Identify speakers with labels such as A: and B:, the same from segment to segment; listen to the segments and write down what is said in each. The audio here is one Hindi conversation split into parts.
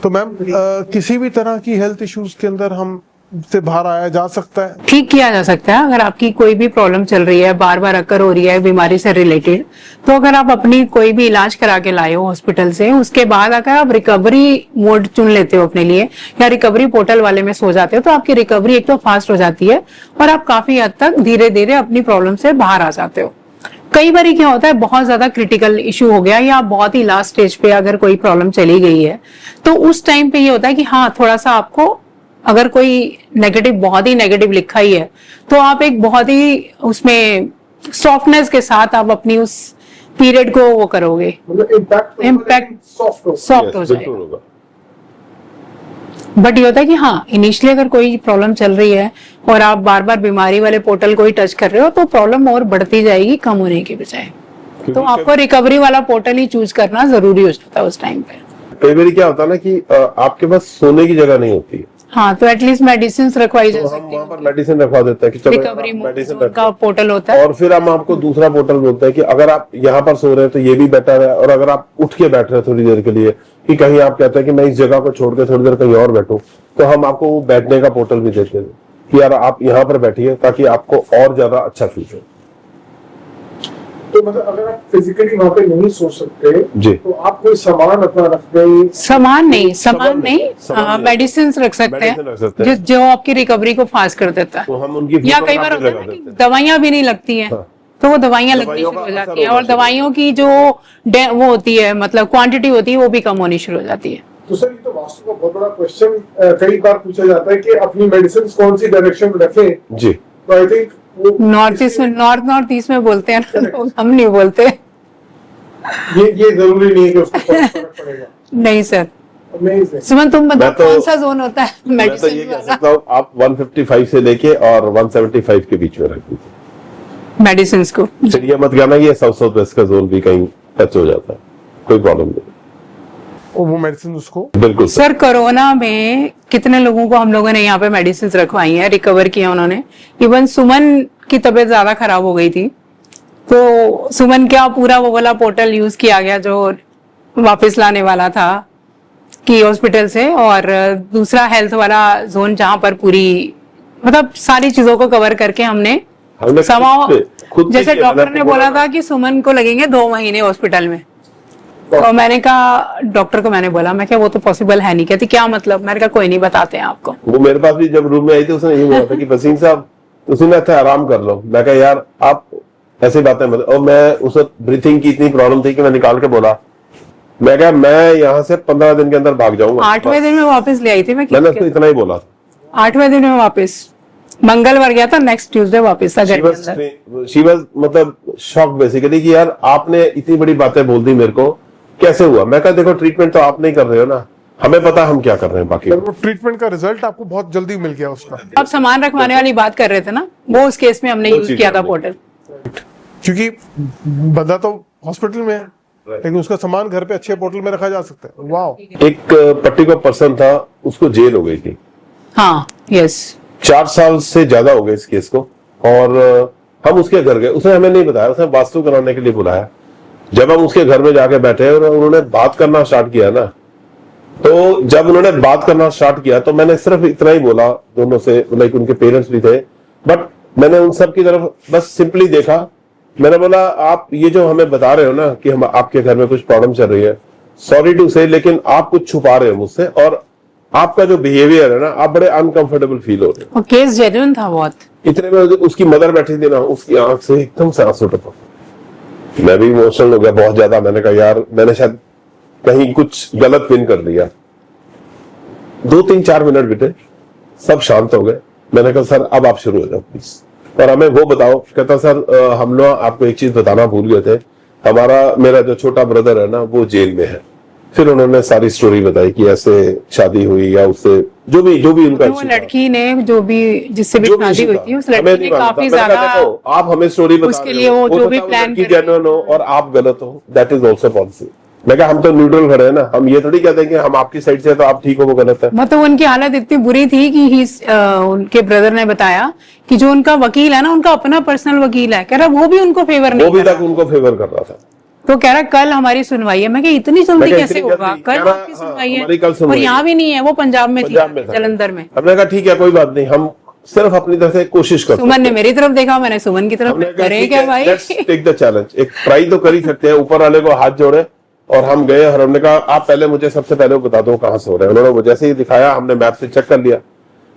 A: तो मैम किसी भी तरह की हेल्थ इश्यूज के अंदर हम से बाहर आया जा सकता है?
B: ठीक किया जा सकता है। अगर आपकी कोई भी प्रॉब्लम चल रही है, बार बार अकर हो रही है बीमारी से रिलेटेड, तो अगर आप अपनी कोई भी इलाज करा के लाए हो हॉस्पिटल से, उसके बाद अगर आप रिकवरी मोड चुन लेते हो अपने लिए या रिकवरी पोर्टल वाले में सो जाते हो, तो आपकी रिकवरी एक तो फास्ट हो जाती है और आप काफी हद तक धीरे धीरे अपनी प्रॉब्लम से बाहर आ जाते हो। कई बार क्या होता है, बहुत ज्यादा क्रिटिकल इशू हो गया या बहुत ही लास्ट स्टेज पे अगर कोई प्रॉब्लम चली गई है, तो उस टाइम पे ये होता है कि हाँ, थोड़ा सा आपको अगर कोई नेगेटिव, बहुत ही नेगेटिव लिखा ही है, तो आप एक बहुत ही उसमें सॉफ्टनेस के साथ आप अपनी उस पीरियड को वो करोगे, इम्पैक्ट सॉफ्ट हो जाएगा। बट ये होता है कि हाँ, इनिशियली अगर कोई प्रॉब्लम चल रही है और आप बार बार बीमारी वाले पोर्टल को ही टच कर रहे हो, तो प्रॉब्लम और बढ़ती जाएगी कम होने की बजाय। तो आपको रिकवरी वाला पोर्टल ही चूज करना जरूरी हो जाता है उस टाइम पे।
C: कई बार क्या होता है ना कि आपके पास सोने की जगह नहीं होती है,
B: हाँ, तो एटलीस्ट मेडिसिन रखवाई जा सकती है।
C: वहाँ पर मेडिसिन रखवा देते हैं कि चलो
B: रिकवरी
C: मेडिसिन
B: का पोर्टल होता है,
C: और फिर हम आपको दूसरा पोर्टल बोलते हैं कि अगर आप यहाँ पर सो रहे हैं तो ये भी बेटर है, और अगर आप उठ के बैठ रहे हैं थोड़ी देर के लिए, कि कहीं आप कहते हैं कि मैं इस जगह को छोड़ के थोड़ी देर कहीं और बैठूं, तो हम आपको वो बैठने का पोर्टल भी देते हैं कि यार आप यहाँ पर बैठिए ताकि आपको और ज्यादा अच्छा फील हो।
A: तो मतलब अगर आप फिजिकली वहाँ पे नहीं सो सकते
C: जी,
A: तो आप कोई सामान अपना रखते हैं?
B: सामान नहीं, मेडिसिन रख सकते हैं जो आपकी रिकवरी को फास्ट कर देता है।
C: तो हम उनकी
B: या कई बार होता है ना कि दवाइयां भी नहीं लगती हैं, तो वो दवाइयां लगनी शुरू हो जाती है, और दवाइयों की जो वो होती है, मतलब क्वांटिटी होती है, वो भी कम होनी शुरू हो जाती है।
A: तो सर, ये तो वास्तव में बहुत बड़ा क्वेश्चन कई बार पूछा जाता है कि अपनी मेडिसिन कौन सी डायरेक्शन में रखें।
C: जी,
A: तो आई थिंक
B: नॉर्थ ईस्ट में बोलते हैं ना लोग, हम नहीं बोलते।
A: ये जरूरी नहीं है कि उसको फर्क पड़ेगा।
B: नहीं सर,
A: Amazing.
B: सुमन तुम बताओ
C: मैं तो-
B: कौन सा जोन होता है
C: मैं तो ये
B: मेडिसिन
C: कह
B: वाला?
C: सकता हूँ आप 155 से लेके और 175 के बीच में रख दीजिए
B: मेडिसिन को।
C: फिर ये मत कहना ये साउथ वेस्ट का जोन भी कहीं टच हो जाता है, कोई प्रॉब्लम नहीं।
A: वो मेडिसिन उसको
C: बिल्कुल
B: सर, कोरोना में कितने लोगों को हम लोगों ने यहाँ पे मेडिसिन रखवाई है, रिकवर किया उन्होंने। इवन सुमन की तबीयत ज्यादा खराब हो गई थी, तो सुमन का पूरा वो वाला पोर्टल यूज किया गया जो वापस लाने वाला था कि हॉस्पिटल से, और दूसरा हेल्थ वाला जोन जहां पर पूरी मतलब सारी चीजों को कवर करके हमने समाओ, जैसे डॉक्टर ने बोला था कि सुमन को लगेंगे 2 महीने हॉस्पिटल में, तो मैंने कहा, डॉक्टर को मैंने बोला, मैं क्या वो तो पॉसिबल है नहीं। कहती क्या मतलब? मैंने कहा कोई नहीं, बताते हैं आपको।
C: वो मेरे पास भी जब रूम में आई थी उसने ये बोला था कि वसीम साहब उसने अच्छा आराम कर लो। मैं कहा यार आप ऐसी बातें मत। और मैं उस ब्रीथिंग की इतनी प्रॉब्लम थी कि मैं निकाल के बोला, मैं क्या मैं यहाँ से 15 दिन के अंदर भाग जाऊंगा।
B: 8वें दिन में वापस ले आई थी मैं
C: मैंने उसको इतना ही बोला था।
B: 8वें दिन में वापस, मंगलवार गया था, नेक्स्ट ट्यूसडे वापस था घर के अंदर।
C: शी वाज मतलब शॉक बेसिकली कि यार आपने इतनी बड़ी बातें बोल दी मेरे को, कैसे हुआ? मैं कहा देखो ट्रीटमेंट तो आप नहीं कर रहे हो ना, हमें पता हम क्या कर रहे हैं, बाकी
A: वो ट्रीटमेंट का रिजल्ट आपको बहुत जल्दी मिल गया उसका।
B: अब सामान रखवाने वाली बात कर रहे थे ना, वो उस केस में हमने यूज किया था पोर्टल,
A: क्योंकि बंदा तो हॉस्पिटल में है लेकिन उसका सामान घर पे अच्छे पोर्टल में रखा जा सकता है। वाह।
C: एक पर्टिकुलर पर्सन था, उसको जेल हो गई थी।
B: हाँ, यस,
C: 4 साल से ज्यादा हो गए इस केस को, और हम उसके घर गए। उसने हमें नहीं बताया, उसने वास्तु कराने के लिए बुलाया। जब हम उसके घर में जाके बैठे और उन्होंने बात करना स्टार्ट किया ना, तो जब उन्होंने बात करना स्टार्ट किया तो मैंने सिर्फ इतना ही बोला दोनों से, लाइक उनके पेरेंट्स भी थे, बट मैंने उन सब की तरफ बस सिंपली देखा। मैंने बोला आप ये जो हमें बता रहे हो ना कि हम आपके घर में कुछ प्रॉब्लम चल रही है, सॉरी टू से, लेकिन आप कुछ छुपा रहे हो मुझसे, और आपका जो बिहेवियर है ना, आप बड़े अनकंफर्टेबल फील हो रहे हो।
B: और केस जेन्युइन था बहुत।
C: इतने में उसकी मदर बैठी थी ना, उसकी आंख से एकदम से आंसू टपक। मैं भी इमोशनल हो गया बहुत ज्यादा। मैंने कहा यार मैंने शायद कहीं कुछ गलत पिन कर दिया। 2-3-4 मिनट बीते, सब शांत हो गए। मैंने कहा सर अब आप शुरू हो जाओ प्लीज, और हमें वो बताओ। कहता सर हम लोग आपको एक चीज बताना भूल गए थे, मेरा जो छोटा ब्रदर है ना वो जेल में है। फिर उन्होंने सारी स्टोरी बताई कि ऐसे शादी हुई या उससे जो भी उनका
B: वो लड़की ने जो भी जिससे भी शादी हुई थी, उस लड़की ने काफी ज्यादा,
C: आप हमें स्टोरी बता
B: उसके लिए वो जो भी प्लान
C: जेन्युइन हो और आप गलत हो, दैट इज ऑल्सो पॉलिसी। मैं कहा हम तो न्यूट्रल खड़े हैं ना, हम ये थोड़ी कहते हैं कि हम आपकी साइड से तो आप ठीक हो वो गलत है।
B: मतलब उनकी हालत इतनी बुरी थी कि उनके ब्रदर ने बताया कि जो उनका वकील है ना, उनका अपना पर्सनल वकील है, कह रहा वो भी उनको फेवर नहीं,
C: वो भी तक उनको फेवर कर रहा था।
B: तो कह रहा कल हमारी सुनवाई है। मैं कहा इतनी जल्दी
C: मैं कहा,
B: कैसे
C: इतनी
B: होगा,
C: जल्दी?
B: कल
C: कह रहा,
B: आपकी
C: हाँ,
B: सुनवाई
C: हमारी कल
B: है। और
C: सुनवाई
B: यहाँ
C: है।
B: भी नहीं है, वो पंजाब में थी,
C: पंजाब में था।
B: जलंधर में।
C: हमने कहा ठीक है कोई बात नहीं, हम सिर्फ अपनी तरफ से कोशिश कर
B: सुमन
C: सकते
B: ने
C: हैं।
B: मेरी तरफ देखा, मैंने सुमन की तरफ,
C: हमने कहा
B: करे
C: ठीक
B: क्या
C: है,
B: भाई।
C: लेट्स टेक द चैलेंज, एक ट्राई तो कर ही सकते हैं। ऊपर वाले को हाथ जोड़े और हम गए और हमने कहा आप पहले मुझे सबसे पहले बता दो कहाँ सो रहे हैं। उन्होंने वो जैसे ही दिखाया, हमने मैप से चेक कर लिया।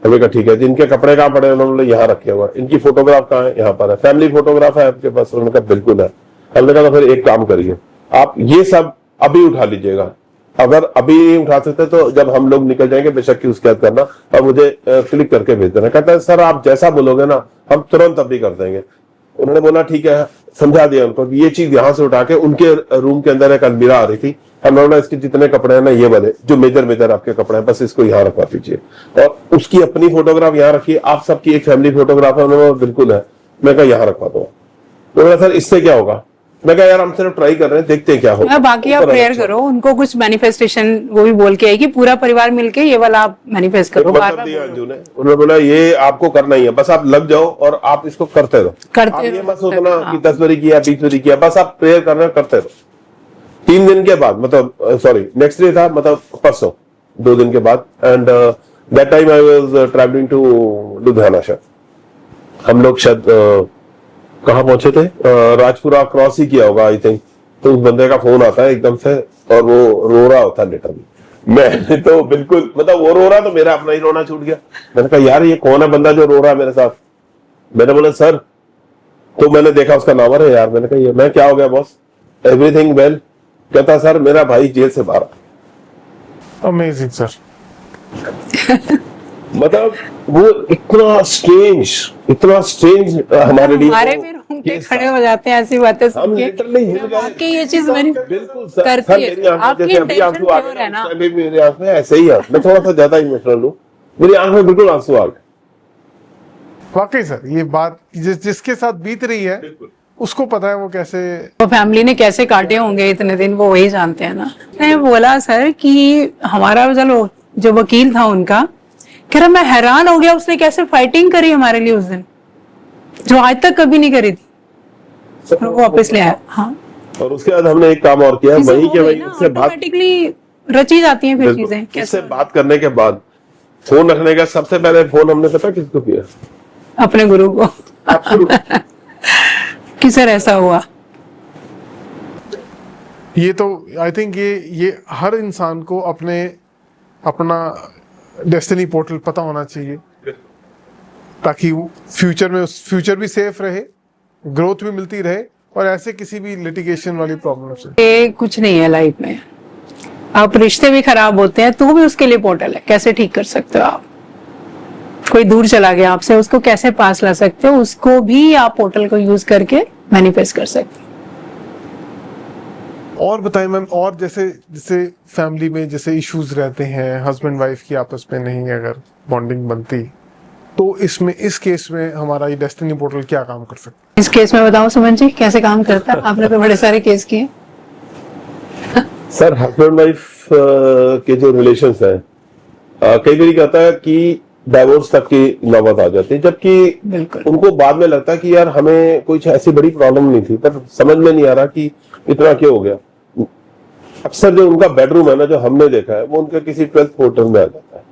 C: हमने कहा ठीक है, जिनके कपड़े कहाँ पड़े, उन्होंने बोला यहाँ रखे हुआ, इनकी फोटोग्राफ कहाँ है, यहाँ पर है, फैमिली फोटोग्राफ है आपके पास, उन्होंने कहा बिल्कुल है। हमने कहा तो फिर एक काम करिए, आप ये सब अभी उठा लीजिएगा, अगर अभी नहीं उठा सकते तो जब हम लोग निकल जाएंगे बेशक की उसकी याद करना और मुझे क्लिक करके भेज देना। कहता है सर आप जैसा बोलोगे ना हम तुरंत अभी कर देंगे। उन्होंने बोला ठीक है, समझा दिया उनको। ये चीज यहाँ से उठा के उनके रूम के अंदर एक अलमीरा आ रही थी, हमने बोला इसके जितने कपड़े हैं ना ये वाले जो मेजर मेजर आपके कपड़े हैं बस इसको यहाँ रखवा दीजिए, और उसकी अपनी फोटोग्राफ यहाँ रखिए, आप सबकी एक फैमिली फोटोग्राफ है। उन्होंने बोला बिल्कुल है। मैं कहा यहाँ रखवा दो। तो बोला सर इससे क्या होगा। मैं कहा यार हम सिर्फ ट्राई कर रहे हैं, देखते हैं क्या होगा।
B: बाकी आप प्रेयर करो, उनको कुछ मैनिफेस्टेशन वो भी बोल के आएगी, पूरा परिवार मिलके ये वाला आप मैनिफेस्ट करो।
C: मतलब दिया अंजू ने, उन्होंने बोला ये आपको करना ही है, बस आप लग जाओ और आप इसको करते रहो।
B: करते
C: आप ये
B: रहो।
C: मत सोचना
B: हाँ।
C: कि 10 बारी किया 20 बारी किया, बस आप प्रेयर करना करते रहो। 3 दिन के बाद, मतलब सॉरी नेक्स्ट डे था, मतलब परसों 2 दिन के बाद, and that time I was travelling to Ludhiana. शायद हम लोग शायद कहाँ पहुंचे थे, राजपुरा क्रॉस ही किया होगा आई थिंक। तो उस बंदे का फोन आता है एकदम से और वो रो रहा होता है लिटरली। मैं तो बिल्कुल, मतलब वो रो रहा तो मेरा अपना ही रोना छूट गया। मैंने कहा यार ये कौन है बंदा जो रो रहा है मेरे साथ। मैंने बोला सर, तो मैंने देखा उसका नंबर है यार। मैंने कहा ये, मैं क्या हो गया बॉस, एवरीथिंग वेल। कहता सर मेरा भाई जेल से बाहर।
A: Amazing sir.
C: मतलब वो इतना स्ट्रेंज हमारे लिए
B: हमारे भी रोंगटे खड़े हो जाते हैं ऐसी बातें सुन
C: हम
B: के।
C: लिटरली हिल गए।
B: वाकई ये चीज मैंने
C: बिल्कुल सर,
B: करती
C: सर
B: है।
C: मेरी आंख में
B: आपकी
C: जैसे अभी आंसू आ
B: intention pure
C: गए
B: है
C: ना,
B: ना।
C: उस टाइम भी मेरी आंख में ऐसे ही है। मैं थोड़ा सा ज्यादा इमोशनल हूँ, मेरी आंख में बिल्कुल आंसू आ गए।
A: वाकई सर ये बात जिसके साथ बीत रही है उसको पता है वो कैसे।
B: तो फैमिली ने कैसे काटे होंगे इतने दिन, वो वही जानते हैं ना। मैंने बोला सर कि हमारा चलो जो वकील था उनका, कह रहा मैं हैरान हो गया उसने कैसे फाइटिंग करी हमारे लिए उस दिन, जो आज तक कभी नहीं करी थी। और वो वापस ले आया। हाँ,
C: और उसके बाद हमने एक काम और किया, वही के वही उससे बात,
B: ऑटोमेटिकली रची जाती हैं फिर
C: बिल्कुल,
B: चीजें।
C: उससे
B: कैसे
C: बात करने के बाद फोन रखने का सबसे पहले फोन हमने पता किसको किया,
B: अपने गुरु को कि सर ऐसा हुआ।
A: ये तो आई थिंक ये हर इंसान को अपना डेस्टिनी पोर्टल पता होना चाहिए, ताकि फ्यूचर में फ्यूचर भी सेफ रहे, ग्रोथ भी मिलती रहे, और ऐसे किसी भी लिटिगेशन वाली प्रॉब्लम से।
B: ये कुछ नहीं है लाइफ में। आप रिश्ते भी खराब होते हैं तो भी उसके लिए पोर्टल है, कैसे ठीक कर सकते हो आप। कोई दूर चला गया आपसे, उसको कैसे पास ला सकते हो, उसको भी आप पोर्टल को यूज करके मैनिफेस्ट कर सकते हो।
A: और बताएं मैम, और जैसे फैमिली में जैसे इश्यूज रहते हैं, हस्बैंड वाइफ की आपस में नहीं अगर बॉन्डिंग बनती, तो इस केस में हमारा ये डेस्टिनी पोर्टल क्या काम कर सकता है?
B: इस केस में बताओ सुमन जी कैसे काम करता है। आपने तो बड़े सारे केस किए।
C: सर हस्बैंड वाइफ के जो रिलेशंस हैं, कई बार कहता है कि डाइवोर्स तक की नौबत आ जाती है, जबकि
B: बिल्कुल
C: उनको बाद में लगता है कि यार हमें कोई ऐसी बड़ी प्रॉब्लम नहीं थी, पर समझ में नहीं आ रहा कि इतना क्यों हो गया। अक्सर जो उनका बेडरूम है ना, जो हमने देखा है, वो उनका किसी 12th पोर्टल में आ जाता है।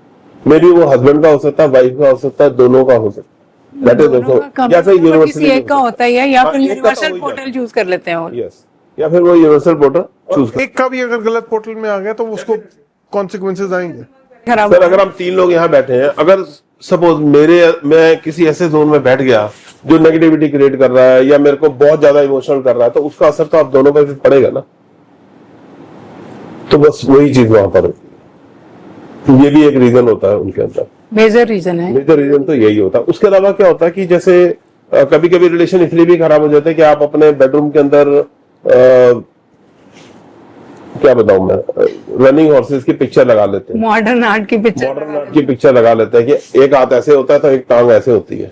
C: मे बी वो हस्बैंड का हो सकता है, वाइफ का हो सकता है, दोनों का हो सकता है। या फिर
B: किसी एक का होता है, या फिर
C: हाँ, एक का
B: यूनिवर्सल
C: तो हो
B: पोर्टल चूज कर लेते हैं वो।
C: यस, या फिर वो यूनिवर्सल पोर्टल चूज कर।
A: एक का भी अगर गलत पोर्टल में आ गया तो उसको कॉन्सिक्वेंसेज आएंगे।
B: खराब
C: सर अगर हम 3 लोग यहाँ बैठे हैं, अगर सपोज मैं किसी ऐसे जोन में बैठ गया जो नेगेटिविटी क्रिएट कर रहा है या मेरे को बहुत ज्यादा इमोशनल कर रहा है, तो उसका असर तो आप दोनों पर भी पड़ेगा ना। तो बस वही चीज वहां पर होती है। ये भी एक रीजन होता है उनके अंदर,
B: मेजर रीजन है।
C: मेजर रीजन तो यही होता है। उसके अलावा क्या होता है कि जैसे कभी कभी रिलेशन इसलिए भी खराब हो जाते हैं कि आप अपने बेडरूम के अंदर क्या बताऊं मैं, रनिंग हॉर्सेस की पिक्चर लगा लेते हैं,
B: मॉडर्न आर्ट की पिक्चर।
C: मॉडर्न आर्ट की पिक्चर लगा लेते हैं कि एक हाथ ऐसे होता है तो एक टांग ऐसे होती है।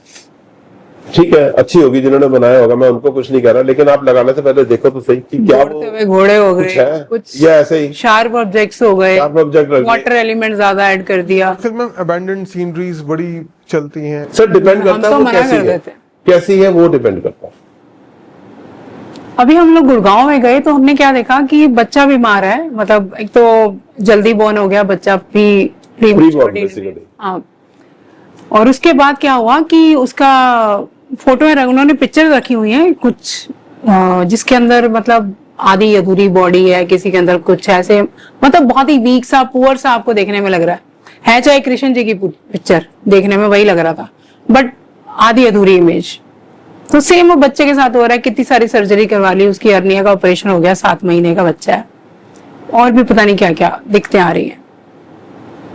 C: ठीक है, अच्छी होगी जिन्होंने बनाया होगा, मैं उनको कुछ नहीं कह रहा, लेकिन आप लगाने से पहले देखो तो सही कि क्या वो
B: हुए घोड़े हो
C: कुछ
B: गए,
C: है
B: कुछ
C: या ऐसे ही
B: शार्प ऑब्जेक्ट्स हो गए,
C: शार्प ऑब्जेक्ट रख
B: वाटर एलिमेंट ज्यादा ऐड कर दिया।
A: फिर मैम अबैंडन्ड सीनरीज बड़ी चलती हैं।
C: सर डिपेंड
B: हम
C: करता है
B: तो
C: वो
B: मना
C: कैसी
B: कर
C: है,
B: देते हैं।
C: कैसी है वो डिपेंड करता है।
B: अभी हम लोग गुड़गांव में गए तो हमने क्या देखा कि बच्चा बीमार है, मतलब एक तो जल्दी बॉर्न हो गया बच्चा,
C: Pre-born basically।
B: हाँ। और उसके बाद क्या हुआ कि उसका फोटो में उन्होंने पिक्चर रखी हुई है कुछ जिसके अंदर मतलब आधी अधूरी बॉडी है, किसी के अंदर कुछ ऐसे मतलब बहुत ही वीक सा पुअर सा आपको देखने में लग रहा है चाहे कृष्ण जी की पिक्चर देखने में वही लग रहा था, बट आधी अधूरी इमेज। तो सेम वो बच्चे के साथ हो रहा है, कितनी सारी सर्जरी करवा ली, उसकी हर्निया का ऑपरेशन हो गया, 7 महीने का बच्चा है, और भी पता नहीं क्या क्या दिक्कतें आ रही हैं।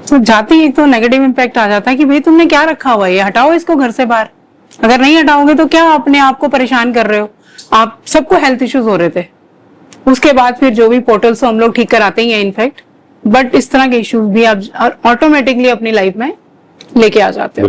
B: तो जाते ही तो नेगेटिव इम्पैक्ट आ जाता है कि भाई तुमने क्या रखा हुआ है, ये हटाओ इसको घर से बाहर। अगर नहीं हटाओगे तो क्या अपने आप को परेशान कर रहे हो आप। सबको हेल्थ इश्यूज हो रहे थे, उसके बाद फिर जो भी पोर्टल्स हम लोग ठीक कराते ही हैं इनफैक्ट, बट इस तरह के इश्यूज भी आप ऑटोमेटिकली अपनी लाइफ में लेके आ जाते हो।